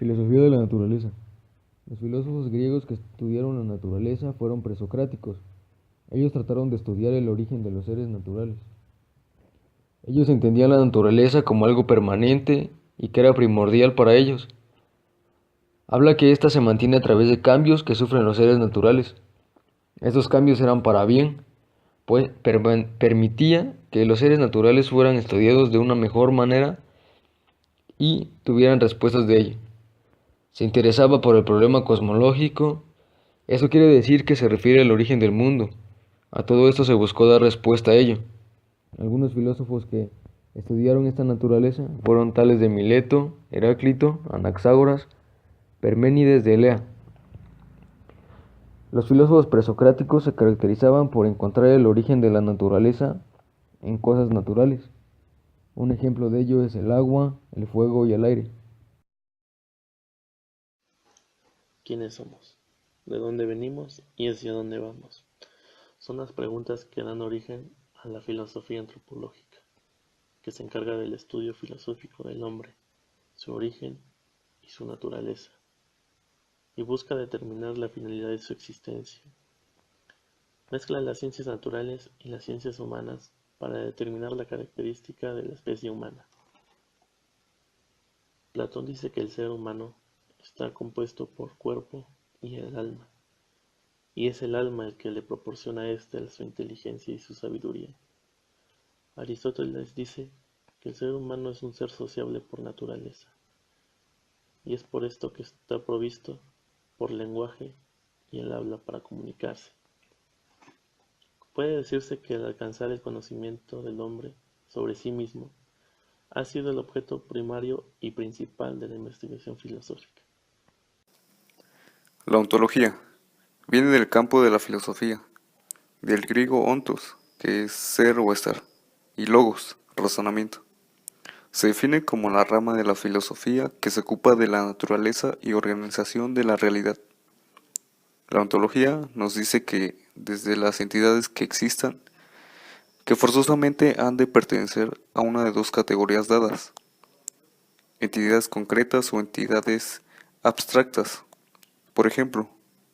Filosofía de la naturaleza. Los filósofos griegos que estudiaron la naturaleza fueron presocráticos. Ellos trataron de estudiar el origen de los seres naturales. Ellos entendían la naturaleza como algo permanente y que era primordial para ellos. Habla que ésta se mantiene a través de cambios que sufren los seres naturales. Estos cambios eran para bien, pues permitía que los seres naturales fueran estudiados de una mejor manera y tuvieran respuestas de ello. Se interesaba por el problema cosmológico. Eso quiere decir que se refiere al origen del mundo. A todo esto se buscó dar respuesta a ello. Algunos filósofos que estudiaron esta naturaleza fueron tales de Mileto, Heráclito, Anaxágoras, Parménides de Elea. Los filósofos presocráticos se caracterizaban por encontrar el origen de la naturaleza en cosas naturales. Un ejemplo de ello es el agua, el fuego y el aire. ¿Quiénes somos? ¿De dónde venimos y hacia dónde vamos? Son las preguntas que dan origen a la filosofía antropológica, que se encarga del estudio filosófico del hombre, su origen y su naturaleza, y busca determinar la finalidad de su existencia. Mezcla las ciencias naturales y las ciencias humanas para determinar la característica de la especie humana. Platón dice que el ser humano está compuesto por cuerpo y el alma, y es el alma el que le proporciona a éste su inteligencia y su sabiduría. Aristóteles dice que el ser humano es un ser sociable por naturaleza, y es por esto que está provisto por lenguaje y el habla para comunicarse. Puede decirse que al alcanzar el conocimiento del hombre sobre sí mismo, ha sido el objeto primario y principal de la investigación filosófica. La ontología viene del campo de la filosofía, del griego ontos, que es ser o estar, y logos, razonamiento. Se define como la rama de la filosofía que se ocupa de la naturaleza y organización de la realidad. La ontología nos dice que, desde las entidades que existan, que forzosamente han de pertenecer a una de dos categorías dadas: entidades concretas o entidades abstractas. Por ejemplo,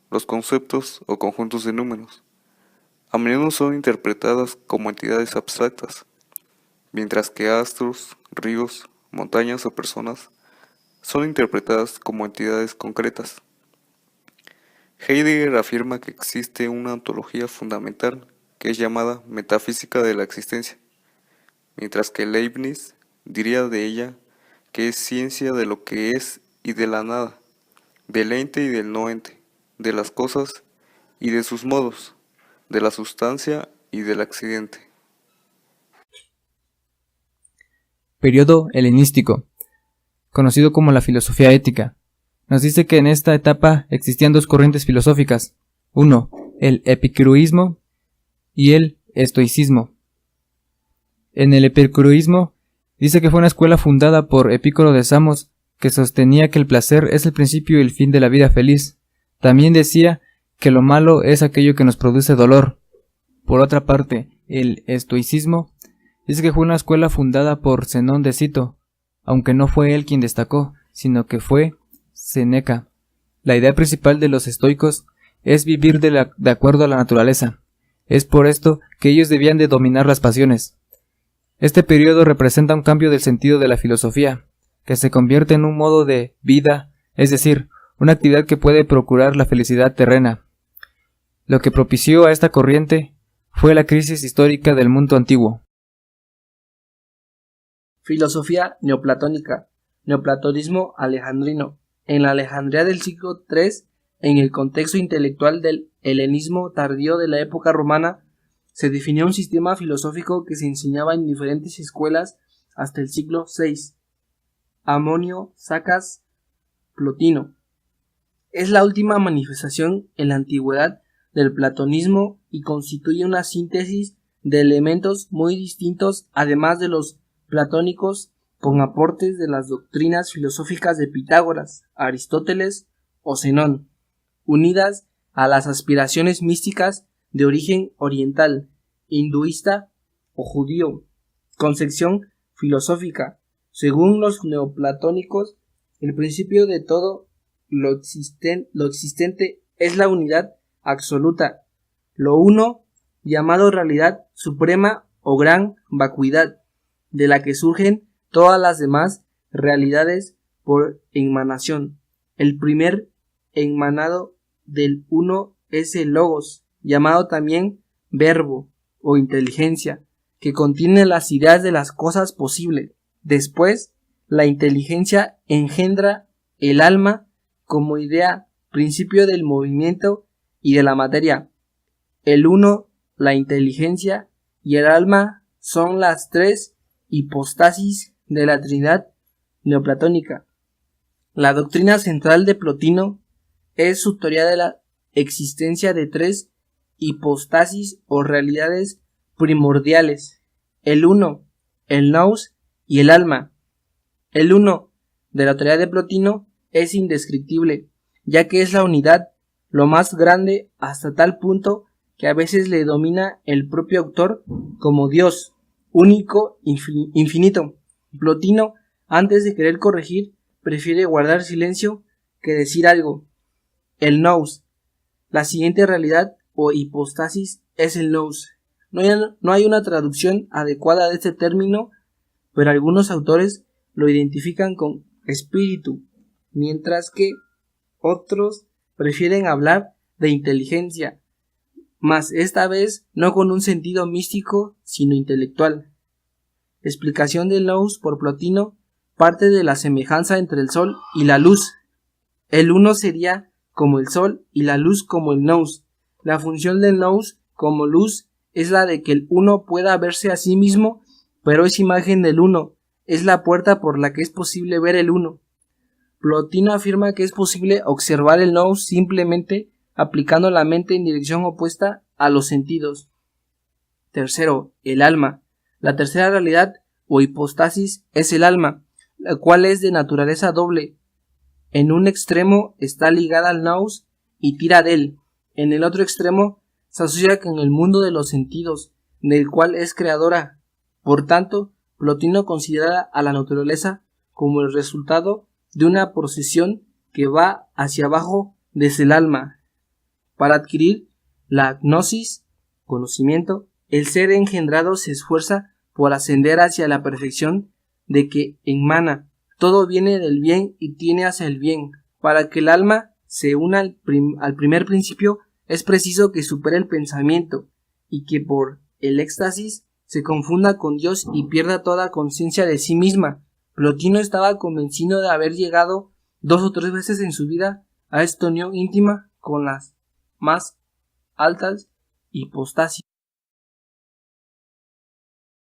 los conceptos o conjuntos de números a menudo son interpretadas como entidades abstractas, mientras que astros, ríos, montañas o personas son interpretadas como entidades concretas. Heidegger afirma que existe una ontología fundamental que es llamada metafísica de la existencia, mientras que Leibniz diría de ella que es ciencia de lo que es y de la nada, del ente y del no ente, de las cosas y de sus modos, de la sustancia y del accidente. Periodo helenístico, conocido como la filosofía ética. Nos dice que en esta etapa existían dos corrientes filosóficas: uno, el epicureísmo y el estoicismo. En el epicureísmo dice que fue una escuela fundada por Epicuro de Samos, que sostenía que el placer es el principio y el fin de la vida feliz. También decía que lo malo es aquello que nos produce dolor. Por otra parte, el estoicismo dice que fue una escuela fundada por Zenón de Cito, aunque no fue él quien destacó, sino que fue Séneca. La idea principal de los estoicos es vivir de acuerdo a la naturaleza. Es por esto que ellos debían de dominar las pasiones. Este periodo representa un cambio del sentido de la filosofía, que se convierte en un modo de vida, es decir, una actividad que puede procurar la felicidad terrena. Lo que propició a esta corriente fue la crisis histórica del mundo antiguo. Filosofía neoplatónica, neoplatonismo alejandrino. En la Alejandría del siglo III, en el contexto intelectual del helenismo tardío de la época romana, se definió un sistema filosófico que se enseñaba en diferentes escuelas hasta el siglo VI. Amonio, Sacas, Plotino. Es la última manifestación en la antigüedad del platonismo y constituye una síntesis de elementos muy distintos, además de los platónicos, con aportes de las doctrinas filosóficas de Pitágoras, Aristóteles o Zenón, unidas a las aspiraciones místicas de origen oriental, hinduista o judío. Concepción filosófica. Según los neoplatónicos, El principio de todo lo existente es la unidad absoluta, lo uno, llamado realidad suprema o gran vacuidad, de la que surgen todas las demás realidades por emanación. El primer emanado del uno es el logos, llamado también verbo o inteligencia, que contiene las ideas de las cosas posibles. Después, la inteligencia engendra el alma como idea, principio del movimiento y de la materia. El uno, la inteligencia y el alma son las tres hipostasis de la Trinidad neoplatónica. La doctrina central de Plotino es su teoría de la existencia de tres hipostasis o realidades primordiales: el uno, el nous y el alma. El uno de la teoría de Plotino es indescriptible, ya que es la unidad lo más grande hasta tal punto que a veces le domina el propio autor como Dios, único, infinito. Plotino, antes de querer corregir, prefiere guardar silencio que decir algo. El nous. La siguiente realidad o hipostasis es el nous. No hay una traducción adecuada de este término, pero algunos autores lo identifican con espíritu, mientras que otros prefieren hablar de inteligencia, mas esta vez no con un sentido místico, sino intelectual. La explicación del nous por Plotino parte de la semejanza entre el sol y la luz. El uno sería como el sol y la luz como el nous. La función del nous como luz es la de que el uno pueda verse a sí mismo, pero es imagen del uno, es la puerta por la que es posible ver el uno. Plotino afirma que es posible observar el nous simplemente aplicando la mente en dirección opuesta a los sentidos. Tercero, el alma. La tercera realidad o hipostasis es el alma, la cual es de naturaleza doble. En un extremo está ligada al nous y tira de él. En el otro extremo se asocia con el mundo de los sentidos, del cual es creadora. Por tanto, Plotino considera a la naturaleza como el resultado de una procesión que va hacia abajo desde el alma. Para adquirir la gnosis, conocimiento, el ser engendrado se esfuerza por ascender hacia la perfección de que emana. Todo viene del bien y tiene hacia el bien. Para que el alma se una al primer principio, es preciso que supere el pensamiento y que por el éxtasis se confunda con Dios y pierda toda conciencia de sí misma. Plotino estaba convencido de haber llegado 2 o 3 veces en su vida a esta unión íntima con las más altas hipostasis.